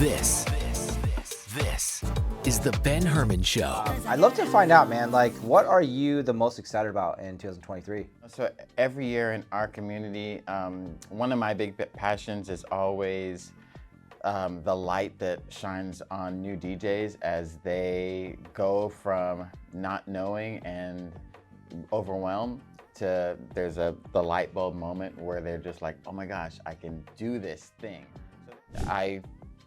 This is the Ben Herman Show. I'd love to find out, man, like, what are you the most excited about in 2023? So every year in our community, one of my big passions is always the light that shines on new DJs as they go from not knowing and overwhelmed to the light bulb moment where they're just like, oh my gosh, I can do this thing. So I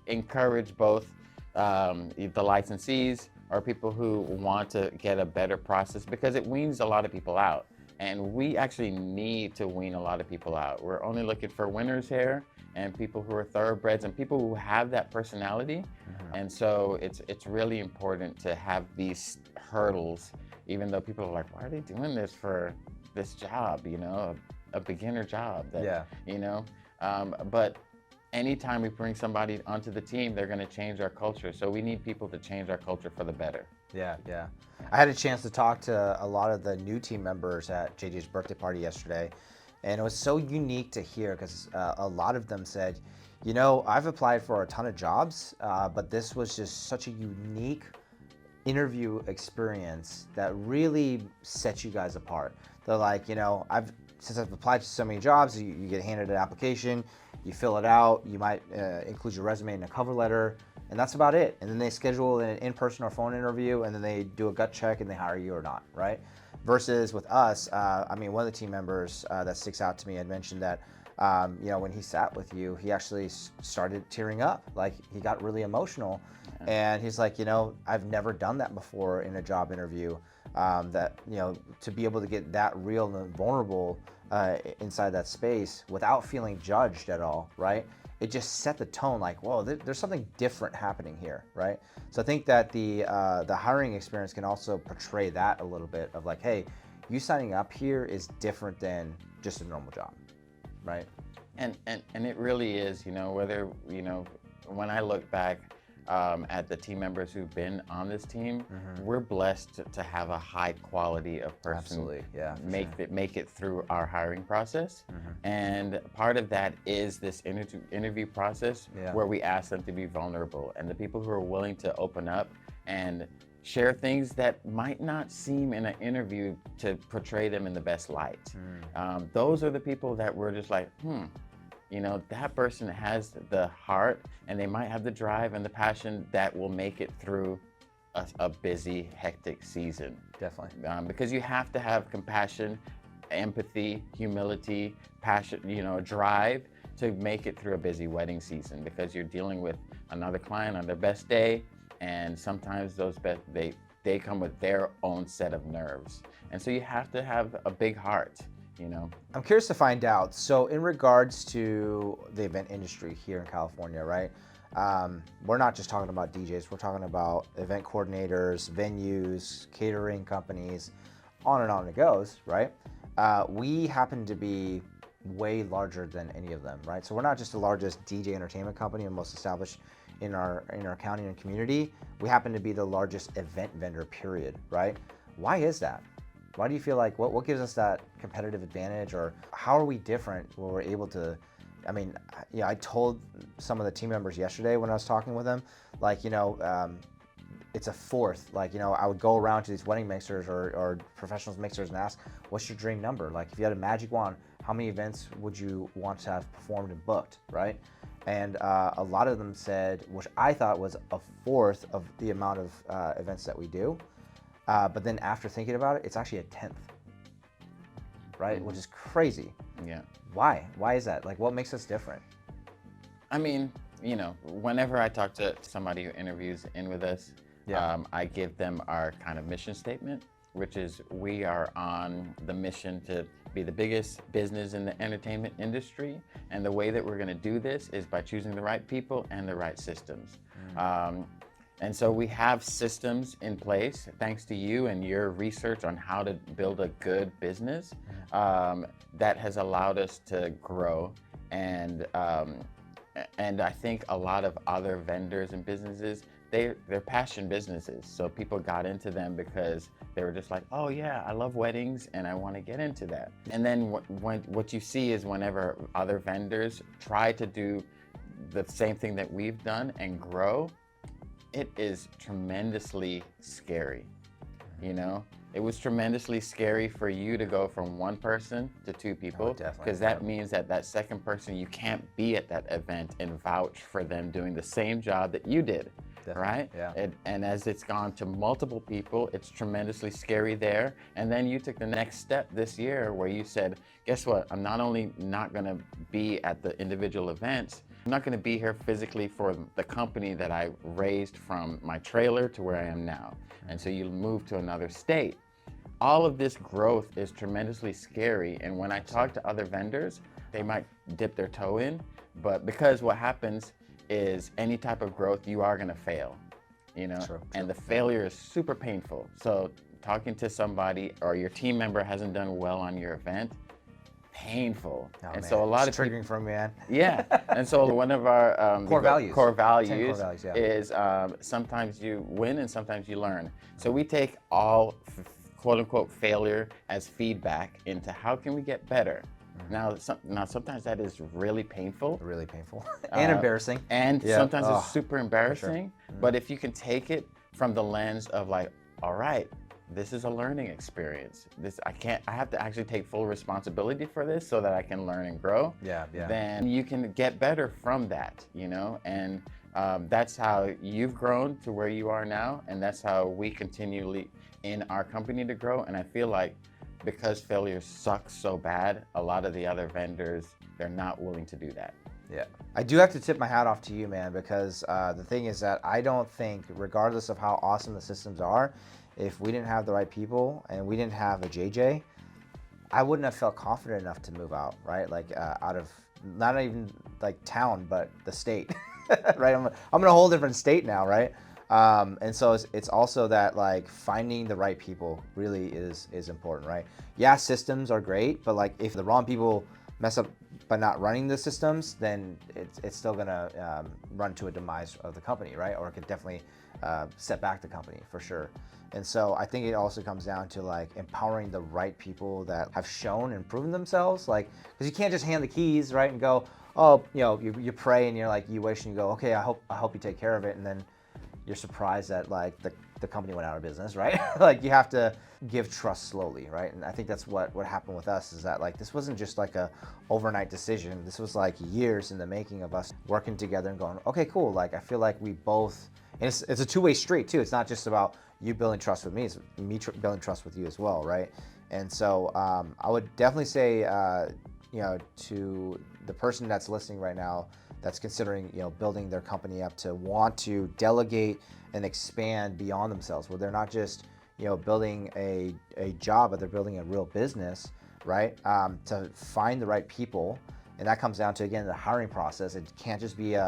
encourage both the licensees or people who want to get a better process, because it weans a lot of people out. And we actually need to wean a lot of people out. We're only looking for winners here and people who are thoroughbreds and people who have that personality. And so it's really important to have these hurdles, even though people are like, why are they doing this for this job, you know, a beginner job that, you know, but anytime we bring somebody onto the team, they're going to change our culture. So we need people to change our culture for the better. Yeah. I had a chance to talk to a lot of the new team members at JJ's birthday party yesterday, and it was so unique to hear because a lot of them said, you know, I've applied for a ton of jobs, but this was just such a unique interview experience that really sets you guys apart. They're like, you know, since I've applied to so many jobs, you get handed an application, you fill it out, you might include your resume in a cover letter, and that's about it. And then they schedule an in-person or phone interview, and then they do a gut check and they hire you or not, right? Versus with us, I mean, one of the team members that sticks out to me had mentioned that, you know, when he sat with you, he actually started tearing up. Like, he got really emotional. And he's like, you know, I've never done that before in a job interview. That, you know, to be able to get that real and vulnerable inside that space without feeling judged at all, right? It just set the tone like, whoa, there's something different happening here, right? So I think that the hiring experience can also portray that a little bit of like, hey, you signing up here is different than just a normal job, right? And it really is, you know, whether, you know, when I look back at the team members who've been on this team, we're blessed to have a high quality of person. Absolutely, yeah. Make it through our hiring process. And part of that is this interview process where we ask them to be vulnerable, and the people who are willing to open up and share things that might not seem in an interview to portray them in the best light. Those are the people that we're just like, you know, that person has the heart and they might have the drive and the passion that will make it through a busy, hectic season. Definitely. Because you have to have compassion, empathy, humility, passion, you know, drive to make it through a busy wedding season, because you're dealing with another client on their best day, and sometimes they come with their own set of nerves. And so you have to have a big heart. You know, I'm curious to find out. So in regards to the event industry here in California, right? We're not just talking about DJs, we're talking about event coordinators, venues, catering companies, on and it goes, right? We happen to be way larger than any of them, right? So we're not just the largest DJ entertainment company and most established in our county and community. We happen to be the largest event vendor, period, right? Why is that? Why do you feel like, what gives us that competitive advantage, or how are we different when we're able to, I mean, yeah, I told some of the team members yesterday when I was talking with them, like, you know, it's a fourth, like, you know, I would go around to these wedding mixers or professionals mixers and ask, what's your dream number? Like, if you had a magic wand, how many events would you want to have performed and booked, right? And a lot of them said, which I thought was a fourth of the amount of events that we do. But then after thinking about it, it's actually a 10th, right? Which is crazy. Yeah. Why? Why is that? Like, what makes us different? I mean, you know, whenever I talk to somebody who interviews in with us, I give them our kind of mission statement, which is we are on the mission to be the biggest business in the entertainment industry. And the way that we're going to do this is by choosing the right people and the right systems. And so we have systems in place, thanks to you and your research on how to build a good business, that has allowed us to grow. And I think a lot of other vendors and businesses, they're passion businesses. So people got into them because they were just like, oh yeah, I love weddings and I want to get into that. And then what you see is whenever other vendors try to do the same thing that we've done and grow, it is tremendously scary. You know, it was tremendously scary for you to go from one person to two people, because that means that that second person, you can't be at that event and vouch for them doing the same job that you did. Right? Yeah. And as it's gone to multiple people, it's tremendously scary there. And then you took the next step this year where you said, guess what? I'm not only not going to be at the individual events, I'm not going to be here physically for the company that I raised from my trailer to where I am now. And so you move to another state. All of this growth is tremendously scary. And when I talk to other vendors, they might dip their toe in, but because what happens is any type of growth, you are going to fail, you know, and the failure is super painful. So talking to somebody or your team member hasn't done well on your event, painful. And so a lot of triggering for me, man. Yeah. And so one of our core values is sometimes you win and sometimes you learn. So we take all quote unquote failure as feedback into how can we get better. Now sometimes that is really painful. Really painful. And embarrassing. And sometimes it's super embarrassing. But if you can take it from the lens of like, all right, this is a learning experience. I have to actually take full responsibility for this so that I can learn and grow. Then you can get better from that, you know? And that's how you've grown to where you are now. And that's how we continually in our company to grow. And I feel like because failure sucks so bad, a lot of the other vendors, they're not willing to do that. Yeah. I do have to tip my hat off to you, man, because the thing is that I don't think, regardless of how awesome the systems are, if we didn't have the right people and we didn't have a JJ, I wouldn't have felt confident enough to move out, right? Like out of not even like town, but the state, right? I'm in a whole different state now, right? And so it's also that like finding the right people really is important, right? Yeah, systems are great, but like if the wrong people mess up by not running the systems, then it's still gonna run to a demise of the company, right? Or it could definitely set back the company for sure. And so I think it also comes down to like empowering the right people that have shown and proven themselves, like, because you can't just hand the keys, right, and go, oh, you know, you pray and you're like, you wish and you go, okay, I hope you take care of it, and then you're surprised that like the company went out of business, right? Like you have to give trust slowly, right? And I think that's what happened with us, is that like this wasn't just like a overnight decision. This was like years in the making of us working together and going, okay, cool. Like I feel like we both, and it's a two-way street too. It's not just about you building trust with me, it's me building trust with you as well, right? And so I would definitely say, you know, to the person that's listening right now, that's considering, you know, building their company up, to want to delegate and expand beyond themselves, where they're not just, you know, building a job, but they're building a real business, right? To find the right people, and that comes down to, again, the hiring process. It can't just be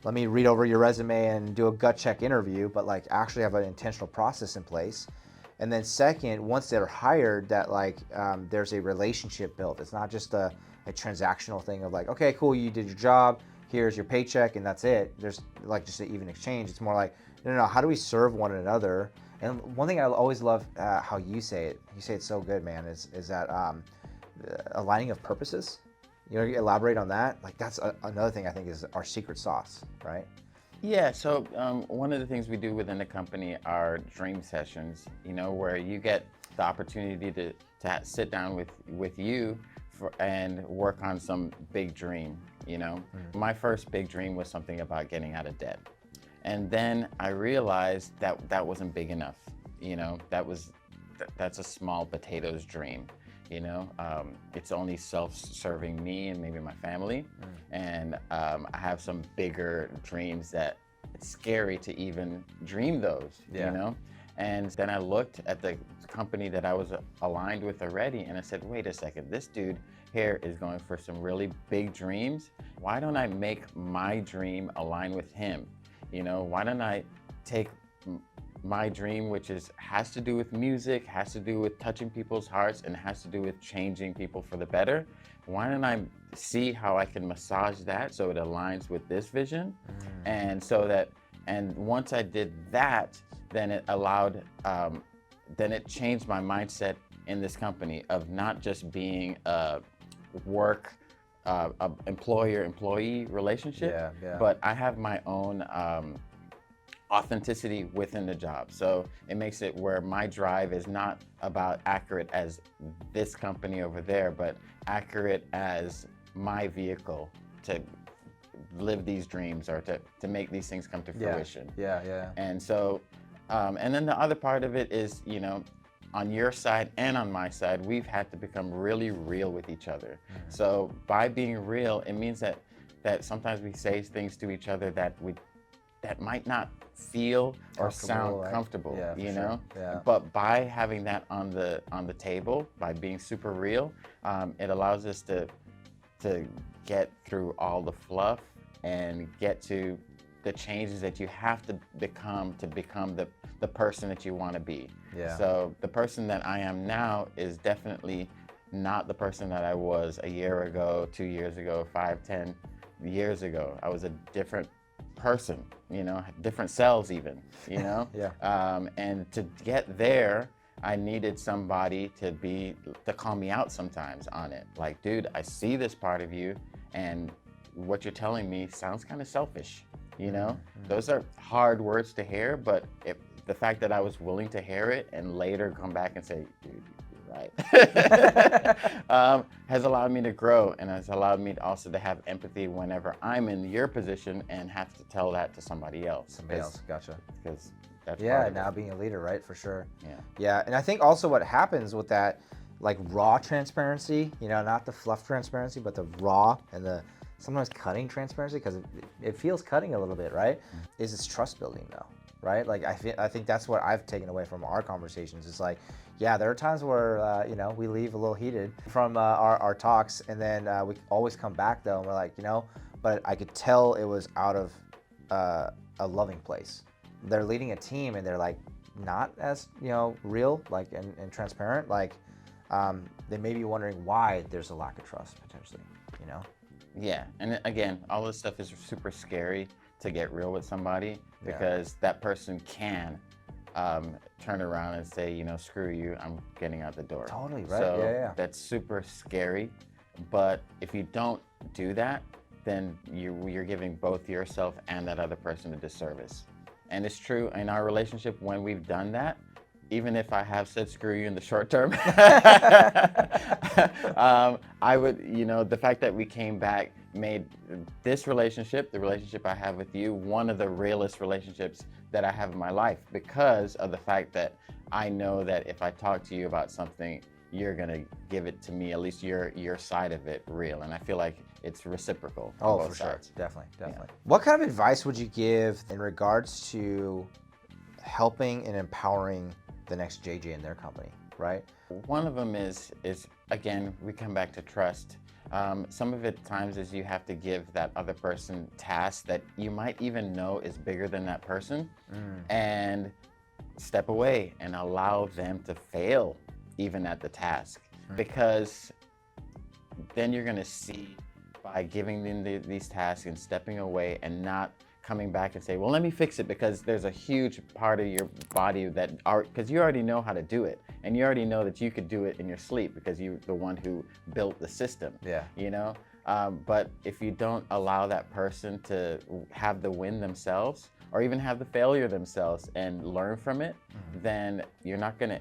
let me read over your resume and do a gut check interview, but like actually have an intentional process in place. And then second, once they're hired, that like there's a relationship built. It's not just a transactional thing of like, okay, cool, you did your job, here's your paycheck, and that's it. There's like just an even exchange. It's more like, no, how do we serve one another? And one thing I always love how you say it so good, man, is that aligning of purposes. You know, elaborate on that. Like that's another thing I think is our secret sauce, right? Yeah, so one of the things we do within the company are dream sessions, you know, where you get the opportunity to sit down with you and work on some big dream, you know. My first big dream was something about getting out of debt. And then I realized that wasn't big enough, you know, that's a small potatoes dream. You know, it's only self-serving me and maybe my family. And I have some bigger dreams that it's scary to even dream those, you know? And then I looked at the company that I was aligned with already, and I said, wait a second, this dude here is going for some really big dreams. Why don't I make my dream align with him? You know, why don't I take my dream, which has to do with music, has to do with touching people's hearts, and has to do with changing people for the better. Why don't I see how I can massage that so it aligns with this vision? And once I did that, then it allowed, then it changed my mindset in this company of not just being a work a employer-employee relationship, Yeah. but I have my own authenticity within the job. So it makes it where my drive is not about accurate as this company over there, but accurate as my vehicle to live these dreams or to make these things come to fruition. Yeah. And so, and then the other part of it is, you know, on your side and on my side, we've had to become really real with each other. So by being real, it means that sometimes we say things to each other that might not feel or sound comfortable, Yeah, you for know. sure. Yeah. But by having that on the table, by being super real, it allows us to get through all the fluff and get to the changes that you have to become the person that you want to be. Yeah. So the person that I am now is definitely not the person that I was a year ago, 2 years ago, 5, 10 years ago. I was a different person, you know, different cells even, you know. Yeah. And to get there, I needed somebody to call me out sometimes on it. Like, dude, I see this part of you, and what you're telling me sounds kind of selfish, you know. Those are hard words to hear, but the fact that I was willing to hear it and later come back and say, dude, you're right, has allowed me to grow, and has allowed me also to have empathy whenever I'm in your position and have to tell that to somebody else. Gotcha. Because that's Yeah, now being a leader, right? For sure. Yeah. Yeah, and I think also what happens with that, like raw transparency, you know, not the fluff transparency, but the raw and the sometimes cutting transparency, because it feels cutting a little bit, right? Is it's trust building though, right? Like I think that's what I've taken away from our conversations. It's like, yeah, there are times where you know, we leave a little heated from our talks, and then we always come back though, and we're like, you know, but I could tell it was out of a loving place. They're leading a team and they're like not as, you know, real, like and transparent, like they may be wondering why there's a lack of trust potentially, you know. Yeah, and again, all this stuff is super scary to get real with somebody, because that person can turn around and say, you know, screw you, I'm getting out the door. Totally, right? So Yeah. that's super scary, but if you don't do that, then you're giving both yourself and that other person a disservice. And it's true in our relationship, when we've done that, even if I have said screw you in the short term, I would, you know, the fact that we came back made this relationship, the relationship I have with you, one of the realest relationships that I have in my life, because of the fact that I know that if I talk to you about something, you're gonna give it to me, at least your side of it, real. And I feel like it's reciprocal. Oh, for sure. Definitely. What kind of advice would you give in regards to helping and empowering the next JJ in their company, right? One of them is again, we come back to trust. Some of it times is you have to give that other person tasks that you might even know is bigger than that person, and step away and allow them to fail even at the task, because then you're going to see, by giving them these tasks and stepping away and not coming back and say, well, let me fix it, because there's a huge part of your body because you already know how to do it, and you already know that you could do it in your sleep because you're the one who built the system. Yeah. You know, but if you don't allow that person to have the win themselves, or even have the failure themselves and learn from it, then you're not going to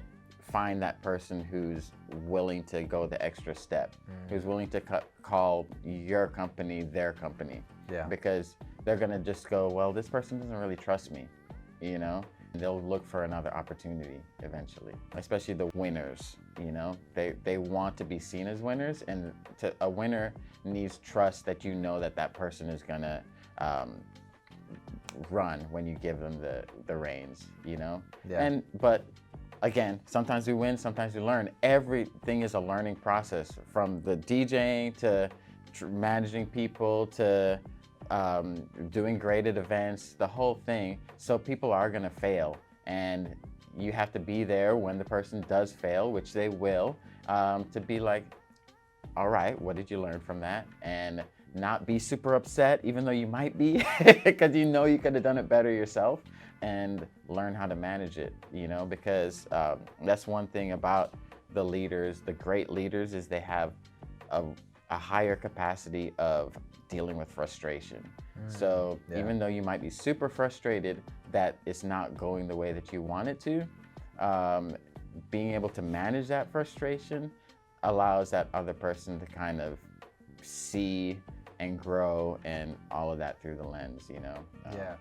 find that person who's willing to go the extra step, who's willing to call your company their company. Yeah. Because they're gonna just go, well, this person doesn't really trust me, you know? And they'll look for another opportunity eventually, especially the winners, you know? They want to be seen as winners, and a winner needs trust that you know that person is gonna run when you give them the reins, you know? Yeah. But again, sometimes we win, sometimes we learn. Everything is a learning process, from the DJing to managing people to doing graded events, the whole thing. So people are gonna fail, and you have to be there when the person does fail, which they will, to be like, all right, what did you learn from that? And not be super upset, even though you might be, because you know you could have done it better yourself, and learn how to manage it, you know, because that's one thing about the leaders, the great leaders, is they have a higher capacity of dealing with frustration. So yeah. even though you might be super frustrated that it's not going the way that you want it to, being able to manage that frustration allows that other person to kind of see and grow and all of that through the lens, you know? Yeah.